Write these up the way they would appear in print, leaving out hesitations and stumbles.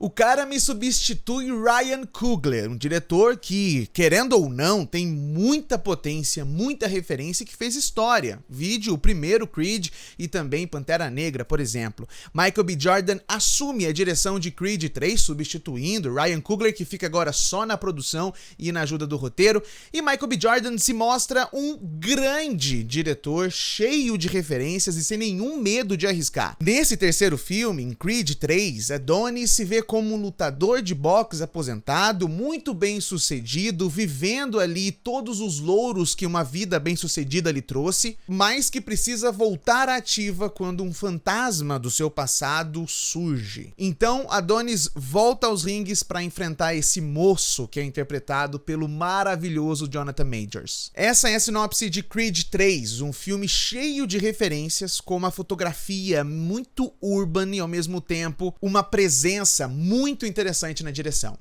O cara me substitui Ryan Coogler, um diretor que, querendo ou não, tem muita potência, muita referência e que fez história. Vídeo o primeiro Creed e também Pantera Negra, por exemplo. Michael B. Jordan assume a direção de Creed 3, substituindo Ryan Coogler, que fica agora só na produção e na ajuda do roteiro. E Michael B. Jordan se mostra um grande diretor, cheio de referências e sem nenhum medo de arriscar. Nesse terceiro filme, em Creed 3, Adonis se vê como um lutador de boxe aposentado, muito bem sucedido, vivendo ali todos os louros que uma vida bem sucedida lhe trouxe, mas que precisa voltar à ativa quando um fantasma do seu passado surge. Então Adonis volta aos ringues para enfrentar esse moço que é interpretado pelo maravilhoso Jonathan Majors. Essa é a sinopse de Creed 3, um filme cheio de referências, com uma fotografia muito urban e ao mesmo tempo uma presença muito interessante na direção.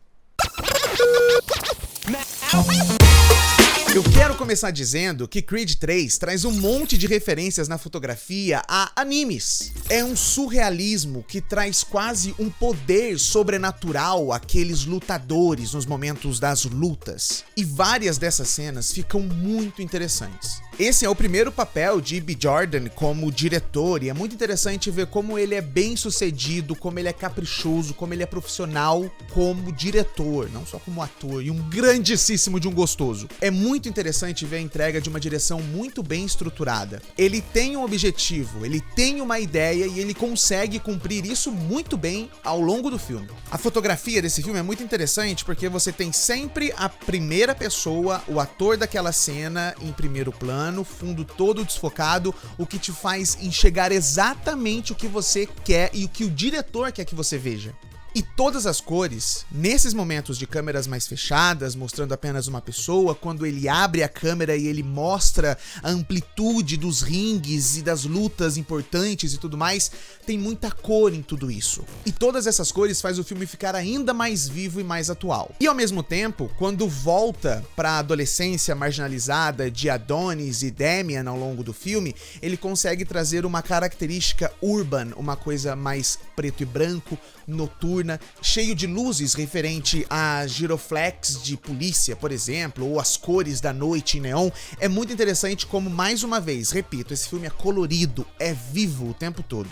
Eu quero começar dizendo que Creed 3 traz um monte de referências na fotografia a animes. É um surrealismo que traz quase um poder sobrenatural àqueles lutadores nos momentos das lutas. E várias dessas cenas ficam muito interessantes. Esse é o primeiro papel de B. Jordan como diretor e é muito interessante ver como ele é bem sucedido, como ele é caprichoso, como ele é profissional como diretor, não só como ator, e um grandíssimo de um gostoso. É muito interessante ver a entrega de uma direção muito bem estruturada. Ele tem um objetivo, ele tem uma ideia e ele consegue cumprir isso muito bem ao longo do filme. A fotografia desse filme é muito interessante porque você tem sempre a primeira pessoa, o ator daquela cena em primeiro plano, fundo todo desfocado, o que te faz enxergar exatamente o que você quer e o que o diretor quer que você veja. E todas as cores, nesses momentos de câmeras mais fechadas, mostrando apenas uma pessoa, quando ele abre a câmera e ele mostra a amplitude dos ringues e das lutas importantes e tudo mais, tem muita cor em tudo isso. E todas essas cores faz o filme ficar ainda mais vivo e mais atual. E ao mesmo tempo, quando volta para a adolescência marginalizada de Adonis e Damian ao longo do filme, ele consegue trazer uma característica urban, uma coisa mais preto e branco, noturna, cheio de luzes referente a giroflex de polícia, por exemplo, ou as cores da noite em neon. É muito interessante como, mais uma vez, repito, esse filme é colorido, é vivo o tempo todo.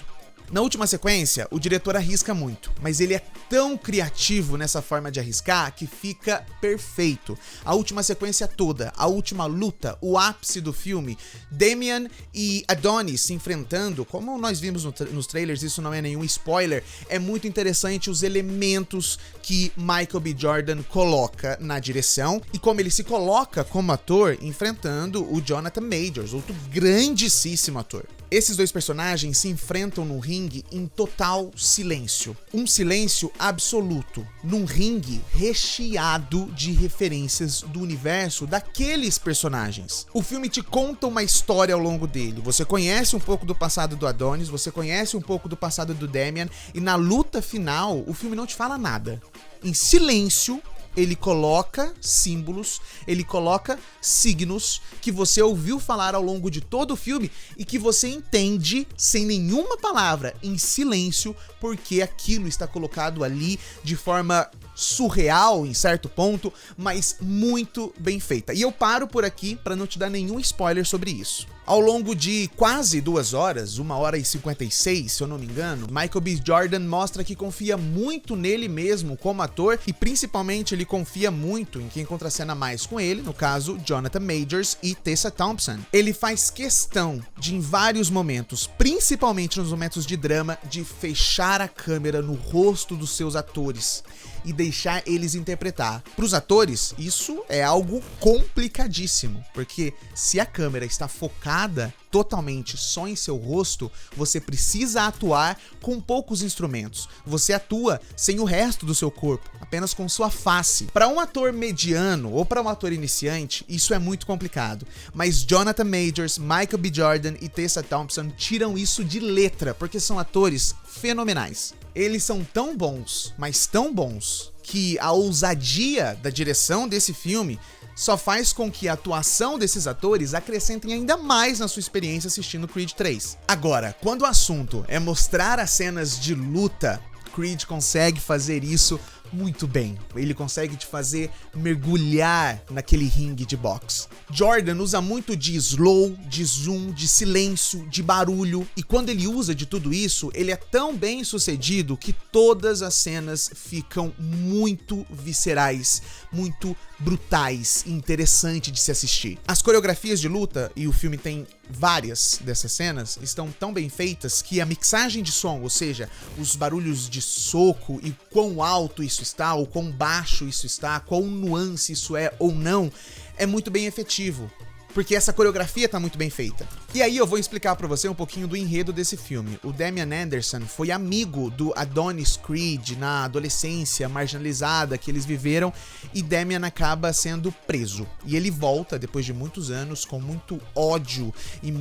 Na última sequência, o diretor arrisca muito, mas ele é tão criativo nessa forma de arriscar que fica perfeito. A última sequência toda, a última luta, o ápice do filme, Damian e Adonis se enfrentando, como nós vimos nos trailers, isso não é nenhum spoiler, é muito interessante os elementos que Michael B. Jordan coloca na direção e como ele se coloca como ator enfrentando o Jonathan Majors, outro grandíssimo ator. Esses dois personagens se enfrentam no ringue em total silêncio. Um silêncio absoluto, num ringue recheado de referências do universo daqueles personagens. O filme te conta uma história ao longo dele. Você conhece um pouco do passado do Adonis, você conhece um pouco do passado do Damian, e na luta final, o filme não te fala nada. Em silêncio, ele coloca símbolos, ele coloca signos que você ouviu falar ao longo de todo o filme e que você entende sem nenhuma palavra, em silêncio, porque aquilo está colocado ali de forma surreal em certo ponto, mas muito bem feita. E eu paro por aqui para não te dar nenhum spoiler sobre isso. Ao longo de quase 2 horas, 1h56, se eu não me engano, Michael B. Jordan mostra que confia muito nele mesmo como ator e principalmente ele confia muito em quem contracena mais com ele, no caso, Jonathan Majors e Tessa Thompson. Ele faz questão de, em vários momentos, principalmente nos momentos de drama, de fechar a câmera no rosto dos seus atores e deixar eles interpretar. Para os atores, isso é algo complicadíssimo, porque se a câmera está focada totalmente só em seu rosto, você precisa atuar com poucos instrumentos. Você atua sem o resto do seu corpo, apenas com sua face. Para um ator mediano ou para um ator iniciante, isso é muito complicado. Mas Jonathan Majors, Michael B. Jordan e Tessa Thompson tiram isso de letra, porque são atores fenomenais. Eles são tão bons, mas tão bons, que a ousadia da direção desse filme só faz com que a atuação desses atores acrescentem ainda mais na sua experiência assistindo Creed 3. Agora, quando o assunto é mostrar as cenas de luta, Creed consegue fazer isso muito bem. Ele consegue te fazer mergulhar naquele ringue de boxe. Jordan usa muito de slow, de zoom, de silêncio, de barulho, e quando ele usa de tudo isso, ele é tão bem sucedido que todas as cenas ficam muito viscerais, muito brutais e interessante de se assistir. As coreografias de luta, e o filme tem várias dessas cenas, estão tão bem feitas que a mixagem de som, ou seja, os barulhos de soco e quão alto isso está, ou quão baixo isso está, quão nuance isso é ou não, é muito bem efetivo. Porque essa coreografia tá muito bem feita. E aí eu vou explicar pra você um pouquinho do enredo desse filme. O Damian Anderson foi amigo do Adonis Creed na adolescência marginalizada que eles viveram, e Damian acaba sendo preso. E ele volta depois de muitos anos com muito ódio e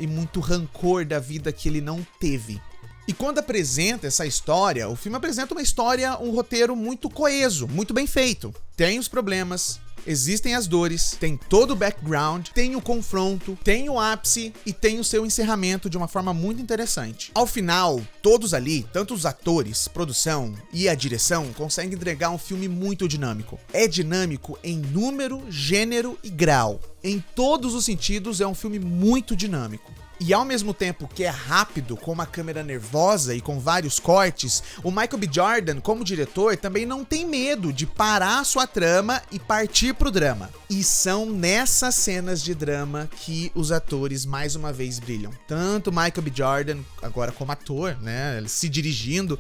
muito rancor da vida que ele não teve. E quando apresenta essa história, o filme apresenta uma história, um roteiro muito coeso, muito bem feito. Tem os problemas, existem as dores, tem todo o background, tem o confronto, tem o ápice e tem o seu encerramento de uma forma muito interessante. Ao final, todos ali, tanto os atores, produção e a direção, conseguem entregar um filme muito dinâmico. É dinâmico em número, gênero e grau. Em todos os sentidos, é um filme muito dinâmico. E ao mesmo tempo que é rápido, com uma câmera nervosa e com vários cortes, o Michael B. Jordan, como diretor, também não tem medo de parar a sua trama e partir pro drama. E são nessas cenas de drama que os atores mais uma vez brilham. Tanto Michael B. Jordan, agora como ator, né, se dirigindo,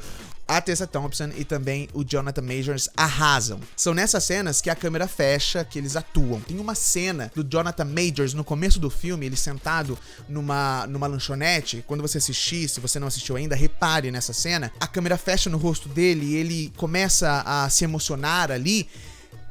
a Tessa Thompson e também o Jonathan Majors arrasam. São nessas cenas que a câmera fecha, que eles atuam. Tem uma cena do Jonathan Majors no começo do filme, ele sentado numa lanchonete. Quando você assistir, se você não assistiu ainda, repare nessa cena. A câmera fecha no rosto dele e ele começa a se emocionar ali.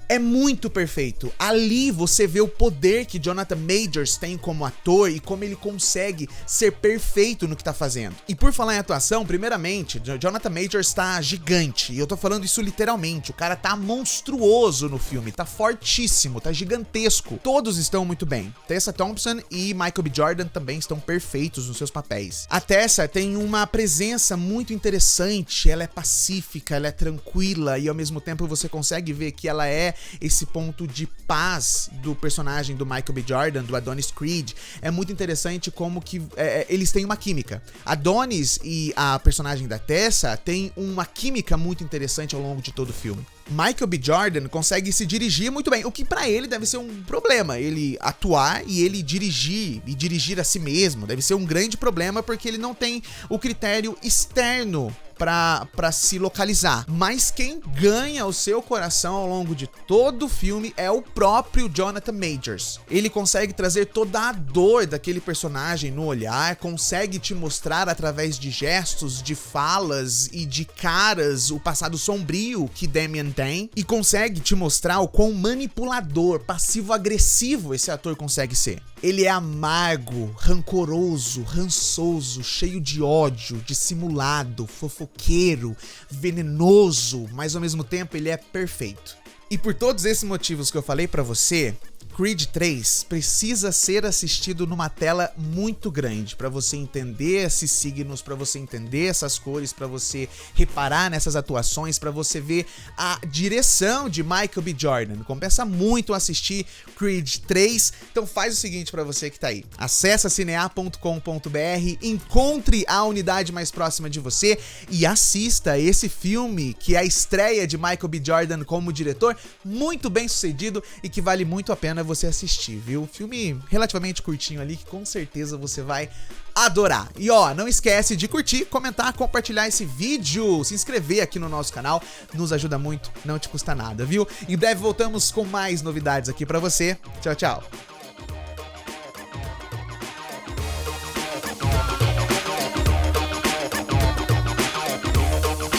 É muito perfeito. Ali você vê o poder que Jonathan Majors tem como ator e como ele consegue ser perfeito no que tá fazendo. E por falar em atuação, primeiramente, Jonathan Majors tá gigante. E eu tô falando isso literalmente. O cara tá monstruoso no filme, tá fortíssimo, tá gigantesco. Todos estão muito bem. Tessa Thompson e Michael B. Jordan também estão perfeitos nos seus papéis. A Tessa tem uma presença muito interessante. Ela é pacífica, ela é tranquila e ao mesmo tempo você consegue ver que ela é esse ponto de paz do personagem do Michael B. Jordan, do Adonis Creed. É muito interessante como que eles têm uma química. Adonis e a personagem da Tessa têm uma química muito interessante ao longo de todo o filme. Michael B. Jordan consegue se dirigir muito bem, o que pra ele deve ser um problema. Ele atuar e ele dirigir a si mesmo deve ser um grande problema, porque ele não tem o critério externo pra se localizar. Mas quem ganha o seu coração ao longo de todo o filme é o próprio Jonathan Majors. Ele consegue trazer toda a dor daquele personagem no olhar, consegue te mostrar através de gestos, de falas e de caras o passado sombrio que Damian tem, e consegue te mostrar o quão manipulador, passivo-agressivo esse ator consegue ser. Ele é amargo, rancoroso, rançoso, cheio de ódio, dissimulado, fofoqueiro, venenoso, mas ao mesmo tempo ele é perfeito. E por todos esses motivos que eu falei pra você, Creed 3 precisa ser assistido numa tela muito grande para você entender esses signos, para você entender essas cores, para você reparar nessas atuações, para você ver a direção de Michael B. Jordan. Compensa muito assistir Creed 3. Então faz o seguinte para você que tá aí. Acessa cinea.com.br, encontre a unidade mais próxima de você e assista esse filme, que é a estreia de Michael B. Jordan como diretor, muito bem sucedido e que vale muito a pena você assistir, viu? Filme relativamente curtinho ali que com certeza você vai adorar. E ó, não esquece de curtir, comentar, compartilhar esse vídeo, se inscrever aqui no nosso canal, nos ajuda muito, não te custa nada, viu? Em breve voltamos com mais novidades aqui pra você. Tchau, tchau!